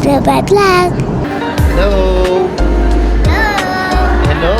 to my vlog. Hello! Hello!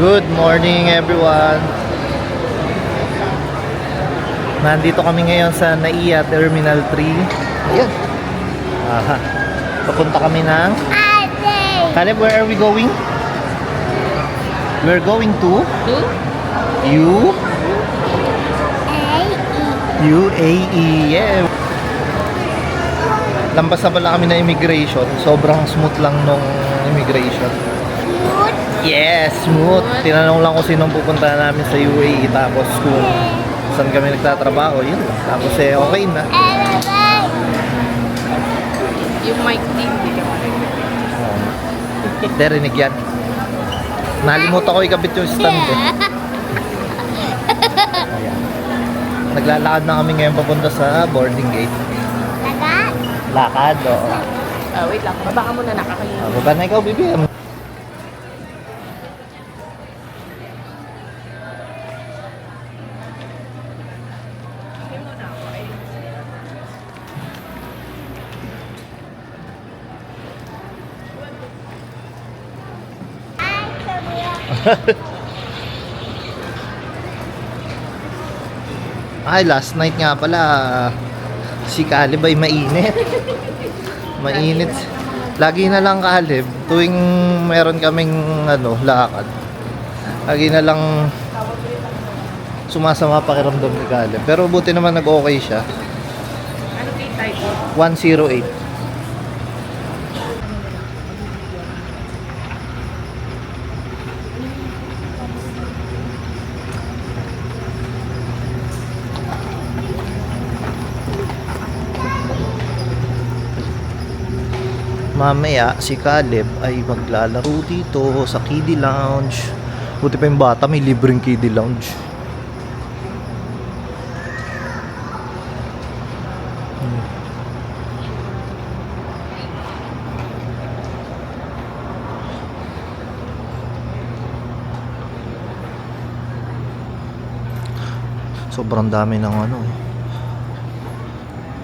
Good morning everyone. Nandito kami ngayon sa NAIA Terminal 3. Ayan. Aha. Papunta kami ng Caleb, where are we going? We're going to UAE. Yeah. Lampas na pala kami na immigration. Sobrang smooth lang nung immigration. Yes, smooth. Tinanong lang kung sinong pupunta namin sa UAE, tapos kung saan kami nagtatrabaho, yun lang. Tapos okay na. Yung mic din, hindi ka Hindi, rinig yan. Nalimutan ko ikabit yung stand eh. Ayan. Naglalakad na kami ngayon papunta sa boarding gate. Lakad, oo. wait lang, baba ka muna, nakakalimut. Baba na ikaw, Bibi. Ay, last night nga pala si Caleb ay mainit. Mainit. Lagi na lang Caleb tuwing meron kaming lakad. Lagi na lang sumasama pakiramdam ni Caleb. Pero buti naman nag-okay siya. Ano kay type? 108. Mamaya si Caleb ay maglalaro dito sa Kiddie Lounge. Buti pa yung bata, may libreng Kiddie Lounge. Sobrang dami ng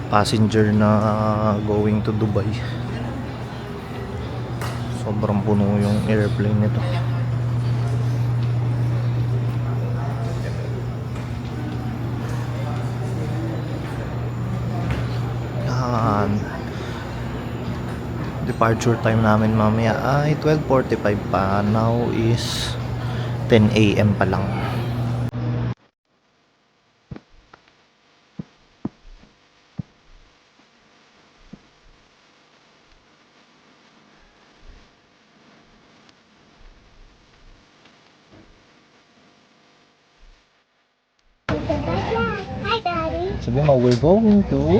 passenger na going to Dubai. Sobrang puno yung airplane nito. Yan. Departure time namin mamaya ay 12:45 pa. Now is 10 AM pa lang. Hi, Daddy. Sabi mo, we're going to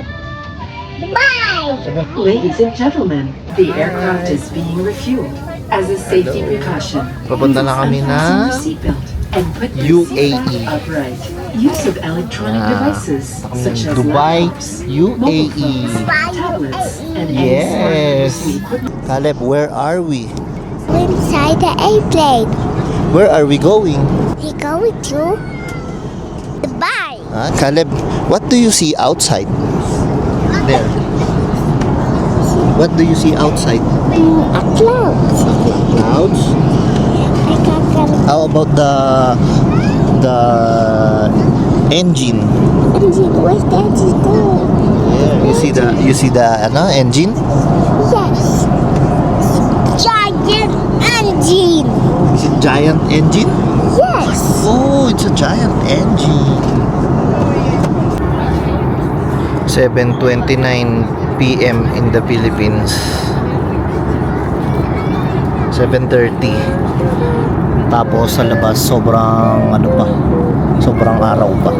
Bye. Ladies and gentlemen, the aircraft is being refueled. As a safety precaution, Papunta na kami unfasten na your seatbelt and put the UAE. seatbelt upright. Use of electronic devices such as Dubai, laptops, UAE. mobile phones, tablets, and any smart Yes. emergency equipment. Caleb, where are we? Inside the airplane. Where are we going? We're going to Dubai. Caleb, what do you see outside? There. What do you see outside? A cloud. Clouds. I can't come. How about the engine? Where's Daddy going? Yeah, you see the engine? Yes. Giant engine. Is it giant engine? Yes. Oh, it's a giant engine. 7:29 PM in the Philippines. 7:30. Tapos sa labas sobrang ano pa, sobrang araw pa.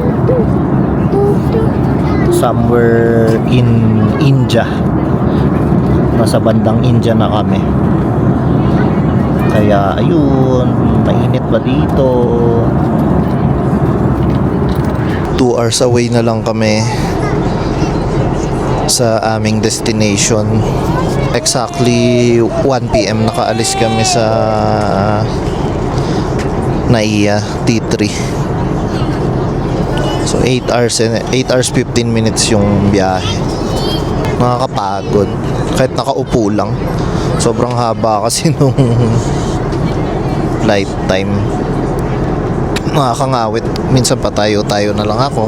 Somewhere in India. Nasa bandang India na kami. Kaya ayun, mainit pa dito. 2 hours away na lang kami sa aming destination. Exactly 1 PM nakaalis kami sa Naiya T3. So 8 hours 15 minutes yung biyahe. Nakakapagod kahit nakaupo lang. Sobrang haba kasi nung flight time. Nakakangawit. Minsan pa tayo na lang ako.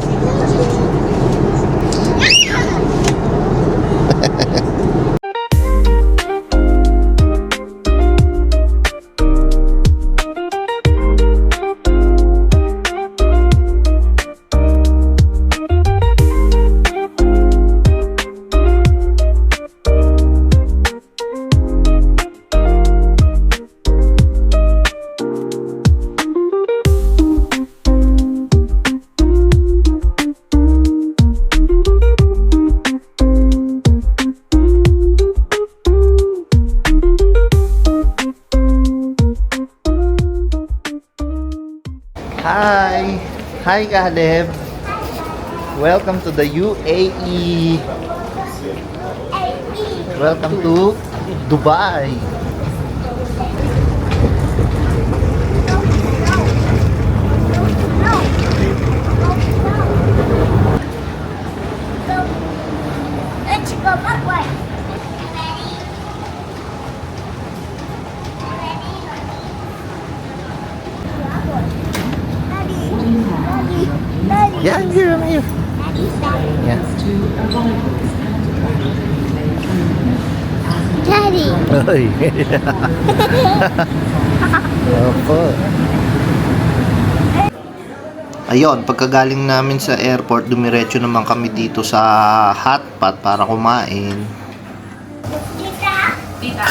Hi Caleb. Welcome to the UAE. Welcome to Dubai. Let's go that way. Daddy. Yeah, I'm here. Yeah. Daddy. Oy. Opo. Ayun, pagkagaling namin sa airport, dumiretso naman kami dito sa hotpot para kumain. Tita? Tita,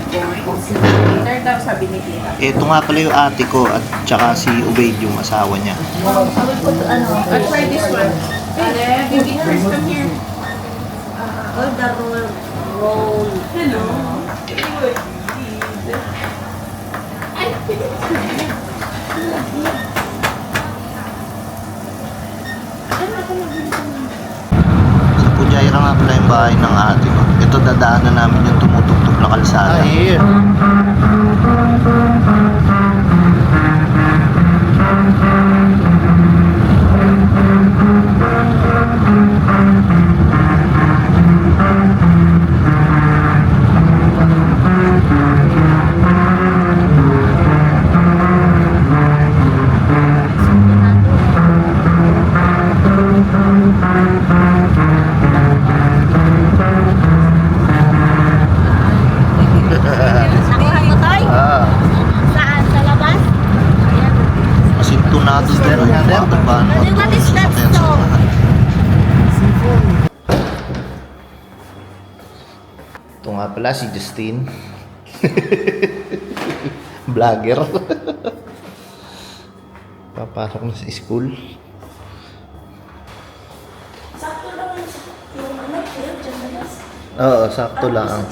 dinner daw sabi ni Tita. Ito nga pala yung ate ko at tsaka si Ubaid yung asawa niya. I'll try this one. Baby, first come here. Hello. Sa Pujaira nga pala yung bahay ng ate ko. Ito dadaanan namin yung tumutugtog na kalsada. Here. Saan? Sa labas? Asintonados din ang depan. What is that song? Ito nga pala si Justine. Vlogger. Papasok na sa school. Oo, sakto lang.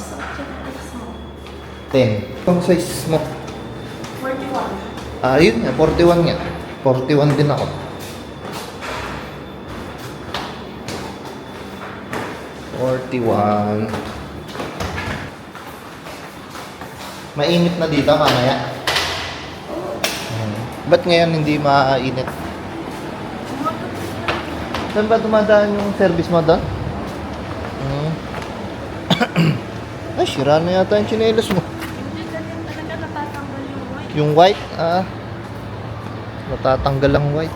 10. Itong size mo? 41. Ah, yun nga, 41 nga. 41 din ako. 41. Mainit na dito mamaya. Ba't ngayon hindi mainit? Saan ba dumadaan yung service mo doon? Ay, sira na yata yung tsinelas mo. Yung white, natatanggal ang white.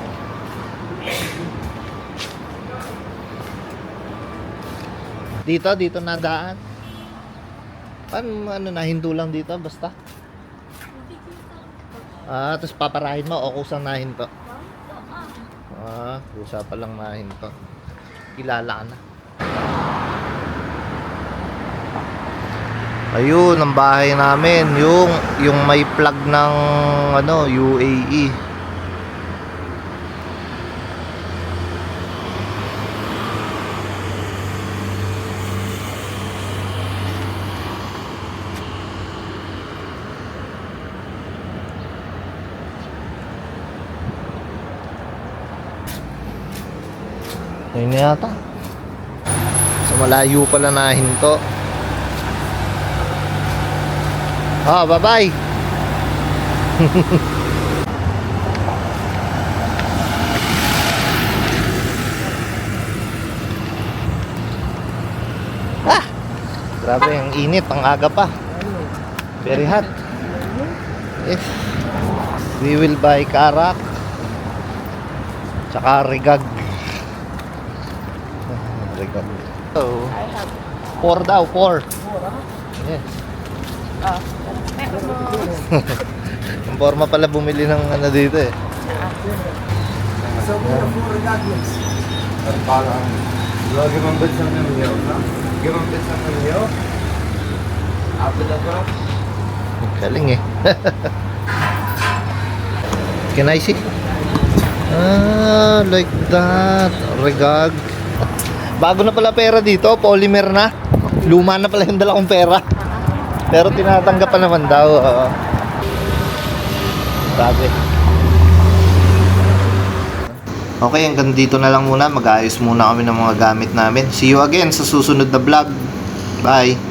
Dito nadaan. Paano nahinto lang dito, basta? Tapos paparahin mo o kusang nahinto? Kusa pa lang nahinto. Kilala ka na. Ayun, ang bahay namin, yung may plug ng ano, UAE. Ayun na yata. So malayo pala na hinto. Ah, bye-bye. Ah! Grabe, ang init, ang aga pa. Very hot. Yes. We will buy karak. Tsaka regag. Regag. So, 4 daw, 4. Yes. Ang forma pala bumili ng ano dito eh. Galing eh. Can I see? Ah, like that. Regag. Bago na pala pera dito, polymer na. Luma na pala yung dala kong pera. Pero tinatanggap pa naman daw. Sabi. Okay, hanggang dito na lang muna. Mag-ayos muna kami ng mga gamit namin. See you again sa susunod na vlog. Bye!